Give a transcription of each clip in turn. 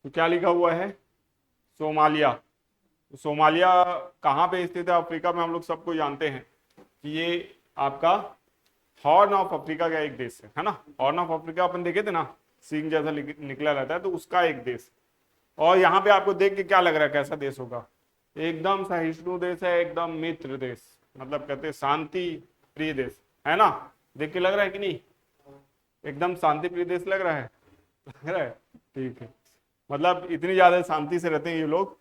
तो क्या लिखा हुआ है? सोमालिया। तो सोमालिया कहाँ पे स्थित है अफ्रीका में? हम लोग सबको जानते हैं कि ये आपका हॉर्न ऑफ अफ्रीका का एक देश है ना। हॉर्न ऑफ अफ्रीका अपन देखे थे ना, सिंह जैसा निकला रहता है, तो उसका एक देश। और यहाँ पे आपको देख के क्या लग रहा है कैसा देश होगा? एकदम सहिष्णु देश है, एकदम मित्र देश, मतलब कहते हैं शांति प्रिय देश, है ना। देख के लग रहा है कि नहीं? एकदम शांति प्रिय देश लग रहा है। लग रहा है, ठीक है। मतलब इतनी ज्यादा शांति से रहते हैं ये लोग।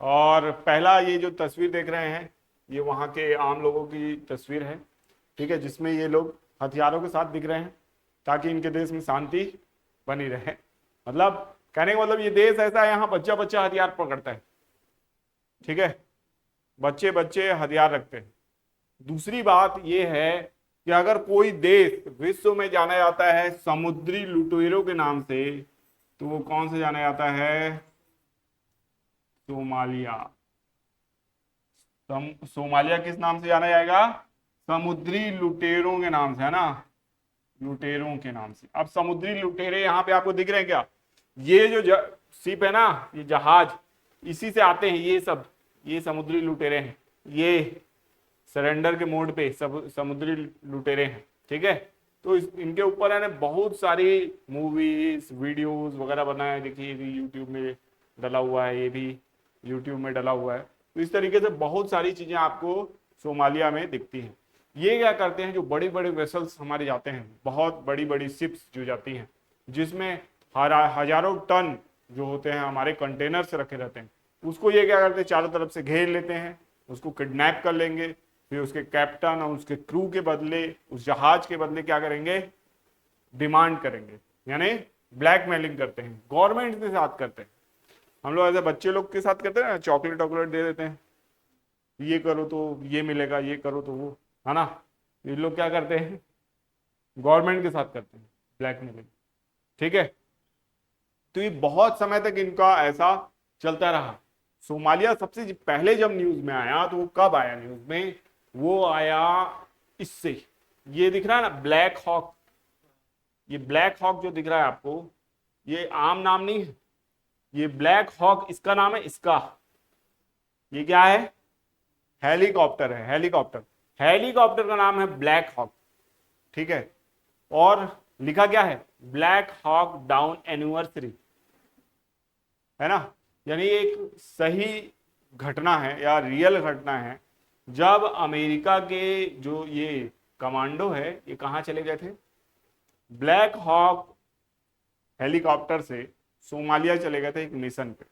और पहला ये जो तस्वीर देख रहे हैं, ये वहाँ के आम लोगों की तस्वीर है, ठीक है, जिसमें ये लोग हथियारों के साथ दिख रहे हैं ताकि इनके देश में शांति बनी रहे। मतलब कहने का मतलब ये देश ऐसा है, यहाँ बच्चा बच्चा हथियार पकड़ता है, ठीक है, बच्चे बच्चे हथियार रखते हैं। दूसरी बात यह है कि अगर कोई देश विश्व में जाना जाता है समुद्री लुटेरों के नाम से, तो वो कौन से जाना जाता है? सोमालिया। सोमालिया किस नाम से जाना जाएगा? समुद्री लुटेरों के नाम से, है ना, लुटेरों के नाम से। अब समुद्री लुटेरे यहाँ पे आपको दिख रहे हैं क्या? ये जो शिप है ना, ये जहाज, इसी से आते हैं ये सब, ये समुद्री लुटेरे हैं, ये सरेंडर के मोड पे सब समुद्री लुटेरे हैं, ठीक है। तो इनके ऊपर है ना बहुत सारी मूवीज वीडियोस वगैरह बनाए, देखिए यूट्यूब में डला हुआ है, ये भी यूट्यूब में डला हुआ है। तो इस तरीके से बहुत सारी चीजें आपको सोमालिया में दिखती हैं। ये क्या करते हैं, जो बड़ी बड़ी वेसल्स हमारे जाते हैं, बहुत बड़ी बड़ी शिप्स जो जाती हैं, जिसमें हजारों टन जो होते हैं हमारे कंटेनर्स रखे रहते हैं, उसको ये क्या करते हैं, चारों तरफ से घेर लेते हैं, उसको किडनैप कर लेंगे, फिर उसके कैप्टन और उसके क्रू के बदले, उस जहाज के बदले क्या करेंगे? डिमांड करेंगे, यानी ब्लैकमेलिंग करते हैं, गवर्नमेंट के साथ करते हैं। हम लोग ऐसे बच्चे लोग के साथ करते हैं ना, चॉकलेट वॉकलेट दे देते हैं, ये करो तो ये मिलेगा, ये करो तो वो, है ना। ये लोग क्या करते हैं? गवर्नमेंट के साथ करते हैं ब्लैकमेलिंग, ठीक है। तो ये बहुत समय तक इनका ऐसा चलता रहा। सोमालिया सबसे पहले जब न्यूज में आया, तो वो कब आया न्यूज में? वो आया इससे, ये दिख रहा है ना ब्लैक हॉक, ये ब्लैक हॉक जो दिख रहा है आपको, ये आम नाम नहीं है, ये ब्लैक हॉक इसका नाम है, इसका, ये क्या है? हेलीकॉप्टर है, हेलीकॉप्टर। हेलीकॉप्टर का नाम है ब्लैक हॉक, ठीक है। और लिखा क्या है? ब्लैक हॉक डाउन एनिवर्सरी, है ना। यानी एक सही घटना है या रियल घटना है, जब अमेरिका के जो ये कमांडो है, ये कहां चले गए थे? ब्लैक हॉक हेलीकॉप्टर से सोमालिया चले गए थे एक मिशन पे।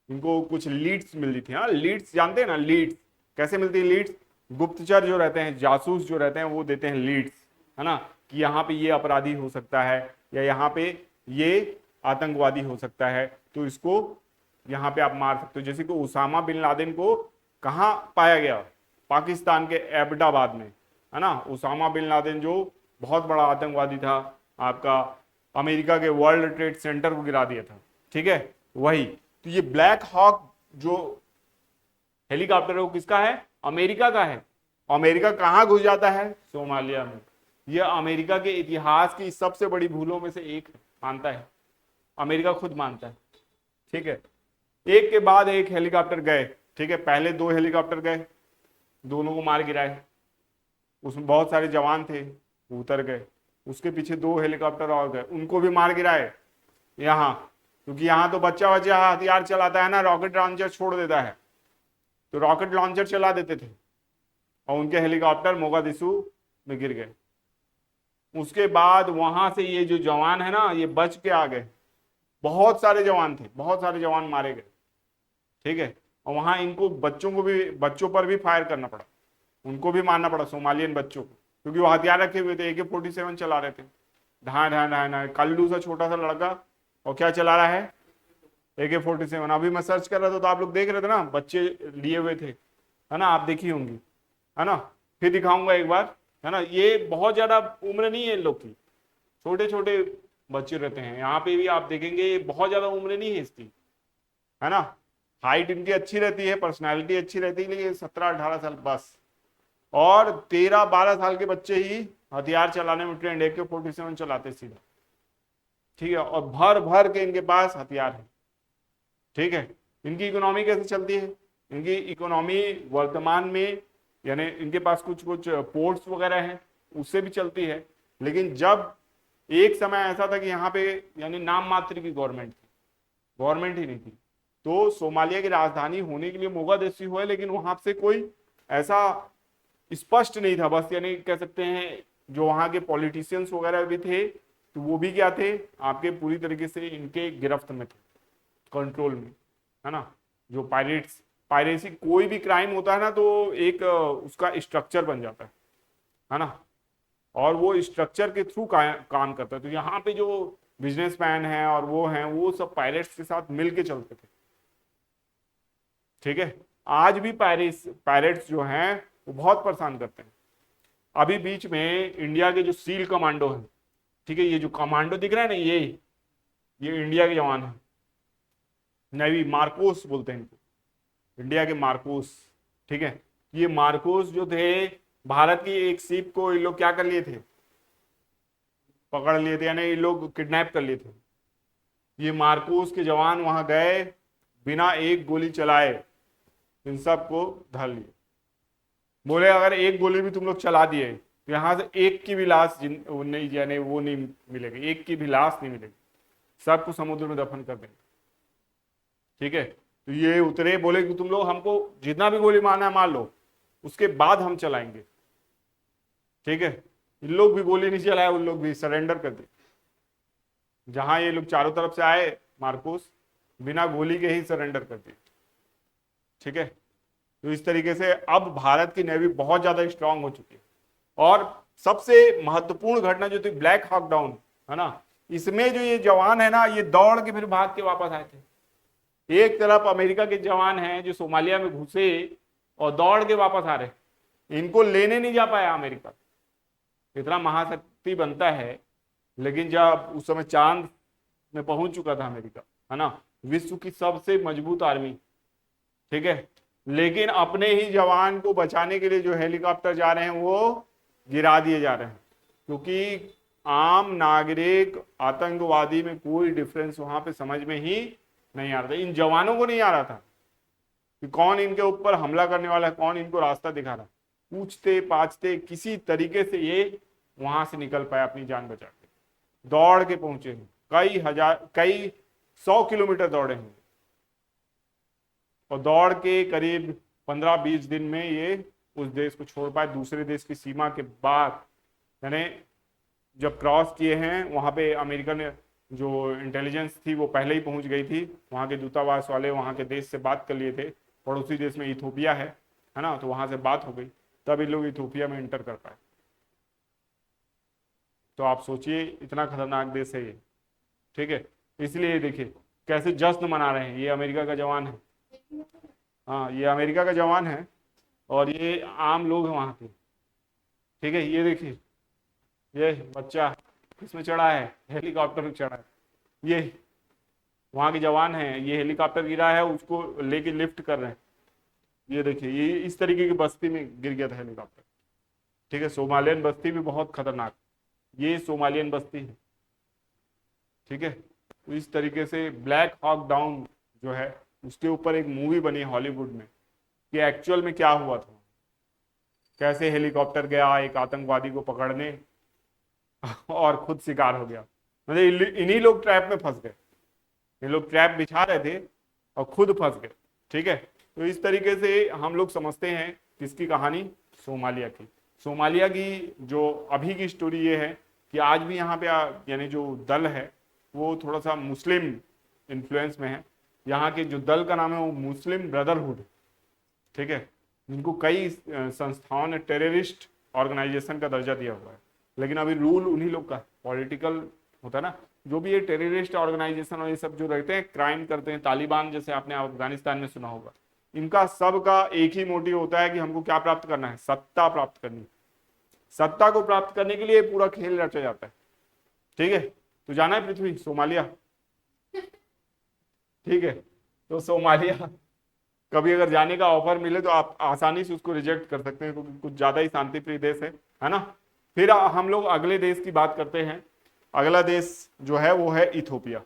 इनको कुछ लीड्स मिली थी, हाँ, लीड्स जानते हैं ना, लीड्स कैसे मिलती है? लीड्स गुप्तचर जो रहते हैं, जासूस जो रहते हैं, वो देते हैं लीड्स, है ना, कि यहाँ पे ये अपराधी हो सकता है, या यहाँ पे ये आतंकवादी हो सकता है, तो इसको यहाँ पे आप मार सकते हो। जैसे कि उसामा बिन लादेन को कहाँ पाया गया? पाकिस्तान के एबटाबाद में, है ना। उसामा बिन लादेन जो बहुत बड़ा आतंकवादी था, आपका अमेरिका के वर्ल्ड ट्रेड सेंटर को गिरा दिया था, ठीक है, वही। तो ये ब्लैक हॉक जो हेलीकॉप्टर है वो किसका है? अमेरिका का है। अमेरिका कहां घुस जाता है? सोमालिया में। यह अमेरिका के इतिहास की सबसे बड़ी भूलों में से एक मानता है, अमेरिका खुद मानता है, ठीक है। एक के बाद एक हेलीकॉप्टर गए, ठीक है। पहले 2 हेलीकॉप्टर गए, दोनों को मार गिराए, उसमें बहुत सारे जवान थे, उतर गए। उसके पीछे 2 हेलीकॉप्टर और गए, उनको भी मार गिराए। यहाँ क्योंकि यहाँ तो बच्चा बच्चा हथियार चलाता है ना, रॉकेट लॉन्चर छोड़ देता है, तो रॉकेट लॉन्चर चला देते थे, और उनके हेलीकॉप्टर मोगादिशु में गिर गए। उसके बाद वहां से ये जो जवान है ना, ये बच के आ गए। बहुत सारे जवान थे, बहुत सारे जवान मारे गए, ठीक है। और वहां इनको बच्चों पर भी फायर करना पड़ा, उनको भी मारना पड़ा, सोमालियन बच्चों को, क्योंकि वो हथियार रखे हुए थे, AK-47 चला रहे थे। ढाई ढाई ढाई ढाई कल्लू सा छोटा सा लड़का, और क्या चला रहा है? AK-47। अभी मैं सर्च कर रहा था तो आप लोग देख रहे थे ना, बच्चे लिए हुए थे, है ना, आप देखी होंगी, है ना। फिर दिखाऊंगा एक बार, है ना। ये बहुत ज्यादा उम्र नहीं है इन लोग की, छोटे छोटे बच्चे रहते हैं। यहाँ पे भी आप देखेंगे बहुत ज्यादा उम्र नहीं है इसकी, है ना। हाइट इनकी अच्छी रहती है, पर्सनैलिटी अच्छी रहती है, लेकिन 17-18 साल बस। और 13-12 साल के बच्चे ही हथियार चलाने में ट्रेंड, AK-47 चलाते सीधा, ठीक है। और भर भर के इनके पास हथियार है, ठीक है। इनकी इकोनॉमी कैसे चलती है? इनकी इकोनॉमी वर्तमान में यानी इनके पास कुछ कुछ पोर्ट्स वगैरह हैं, उससे भी चलती है। लेकिन जब एक समय ऐसा था कि यहाँ पे यानी नाम मात्र की गवर्नमेंट थी, गवर्नमेंट ही नहीं थी, तो सोमालिया की राजधानी होने के लिए मोगादिशु हुआ, लेकिन वहां से कोई ऐसा स्पष्ट नहीं था। बस यानी कह सकते हैं जो वहां के पॉलिटिशियंस वगैरह भी थे, तो वो भी क्या थे, आपके पूरी तरीके से इनके गिरफ्त में थे, कंट्रोल में, है ना। जो पायरेसी कोई भी क्राइम होता है ना, तो एक उसका स्ट्रक्चर बन जाता है ना, और वो स्ट्रक्चर के थ्रू काम करता है। तो यहाँ पे जो बिजनेसमैन हैं और वो हैं, वो सब पायरेट्स के साथ मिलके चलते थे, ठीक है। आज भी पायरेट्स जो हैं वो बहुत परेशान करते हैं। अभी बीच में इंडिया के जो सील कमांडो हैं, ठीक है, ये जो कमांडो दिख रहा है ना, ये इंडिया के जवान हैं, नेवी मार्कोस बोलते हैं इनको, इंडिया के मार्कोस, ठीक है। ये मार्कोस जो थे, भारत की एक शिप को ये लोग क्या कर लिए थे, पकड़ लिए थे, यानी ये लोग किडनैप कर लिए थे। ये मार्कोस के जवान वहां गए, बिना एक गोली चलाए इन सबको धर लिए। बोले अगर एक गोली भी तुम लोग चला दिए तो यहां से एक की भी लाश नहीं, यानी वो नहीं मिलेगी, एक की भी लाश नहीं मिलेगी, सबको समुद्र में दफन कर देंगे, ठीक है। तो ये उतरे, बोले कि तुम लोग हमको जितना भी गोली मारना है मार लो, उसके बाद हम चलाएंगे, ठीक है। इन लोग भी गोली नहीं चलाए, उन लोग भी सरेंडर कर दिए। जहां ये लोग चारों तरफ से आए, मार्कोस बिना गोली के ही सरेंडर कर दिए, ठीक है। तो इस तरीके से अब भारत की नेवी बहुत ज्यादा स्ट्रांग हो चुकी है। और सबसे महत्वपूर्ण घटना जो थी ब्लैक हॉक डाउन, है ना, इसमें जो ये जवान है ना, ये दौड़ के फिर भाग के वापस आए थे। एक तरफ अमेरिका के जवान हैं जो सोमालिया में घुसे और दौड़ के वापस आ रहे, इनको लेने नहीं जा पाया अमेरिका। इतना महाशक्ति बनता है, लेकिन जब उस समय चांद में पहुंच चुका था अमेरिका, है ना, विश्व की सबसे मजबूत आर्मी, ठीक है, लेकिन अपने ही जवान को बचाने के लिए जो हेलीकॉप्टर जा रहे हैं वो गिरा दिए जा रहे हैं, क्योंकि आम नागरिक आतंकवादी में कोई डिफरेंस वहां पे समझ में ही नहीं आ रहा था। इन जवानों को नहीं आ रहा था कि कौन इनके ऊपर हमला करने वाला है, कौन इनको रास्ता दिखा रहा। पूछते पाछते किसी तरीके से ये वहां से निकल पाए, अपनी जान बचा के दौड़ के पहुंचे हैं। कई 100 किलोमीटर दौड़े हैं, और दौड़ के करीब 15-20 दिन में ये उस देश को छोड़ पाए, दूसरे देश की सीमा के बाद। यानी जब क्रॉस किए हैं वहां पे अमेरिकन जो इंटेलिजेंस थी वो पहले ही पहुंच गई थी, वहां के दूतावास वाले वहां के देश से बात कर लिए थे, पड़ोसी देश में इथोपिया है ना, तो वहां से बात हो गई, तब ये लोग इथोपिया में इंटर कर पाए। तो आप सोचिए इतना खतरनाक देश है ये, ठीक है। इसलिए देखिए कैसे जश्न मना रहे हैं। ये अमेरिका का जवान है, हाँ ये अमेरिका का जवान है, और ये आम लोग हैं वहां के, ठीक है। ये देखिए ये बच्चा इसमें चढ़ा है, हेलीकॉप्टर में चढ़ा है, ये वहां के जवान हैं। ये हेलीकॉप्टर गिरा है, उसको लेके लिफ्ट कर रहे हैं। ये देखिए ये इस तरीके की बस्ती में गिर गया था हेलीकॉप्टर, ठीक है। सोमालियन बस्ती भी बहुत खतरनाक, ये सोमालियन बस्ती है, ठीक है। तो इस तरीके से ब्लैक हॉक डाउन जो है उसके ऊपर एक मूवी बनी हॉलीवुड में कि एक्चुअल में क्या हुआ था, कैसे हेलीकॉप्टर गया एक आतंकवादी को पकड़ने और खुद शिकार हो गया। मतलब इन्हीं लोग ट्रैप में फंस गए, ये लोग ट्रैप बिछा रहे थे और खुद फंस गए, ठीक है। तो इस तरीके से हम लोग समझते हैं किसकी कहानी, सोमालिया की। सोमालिया की जो अभी की स्टोरी ये है कि आज भी यहाँ पे यानी जो दल है वो थोड़ा सा मुस्लिम इन्फ्लुएंस में है। यहाँ के जो दल का नाम है वो मुस्लिम ब्रदरहुड, ठीक है, जिनको कई संस्थाओं ने टेररिस्ट ऑर्गेनाइजेशन का दर्जा दिया हुआ है, लेकिन अभी रूल उन्हीं लोग का पॉलिटिकल होता है ना। जो भी ये टेररिस्ट ऑर्गेनाइजेशन और ये सब जो रहते हैं, क्राइम करते हैं, तालिबान जैसे आपने अफगानिस्तान में सुना होगा, इनका सबका एक ही मोटिव होता है कि हमको क्या प्राप्त करना है, सत्ता प्राप्त करनी। सत्ता को प्राप्त करने के लिए पूरा खेल रचा जाता है, ठीक है। तो जाना है पृथ्वी सोमालिया, ठीक है। तो सोमालिया कभी अगर जाने का ऑफर मिले तो आप आसानी से उसको रिजेक्ट कर सकते हैं, क्योंकि कुछ ज्यादा ही शांतिप्रिय देश है ना। फिर हम लोग अगले देश की बात करते हैं। अगला देश जो है वो है इथोपिया।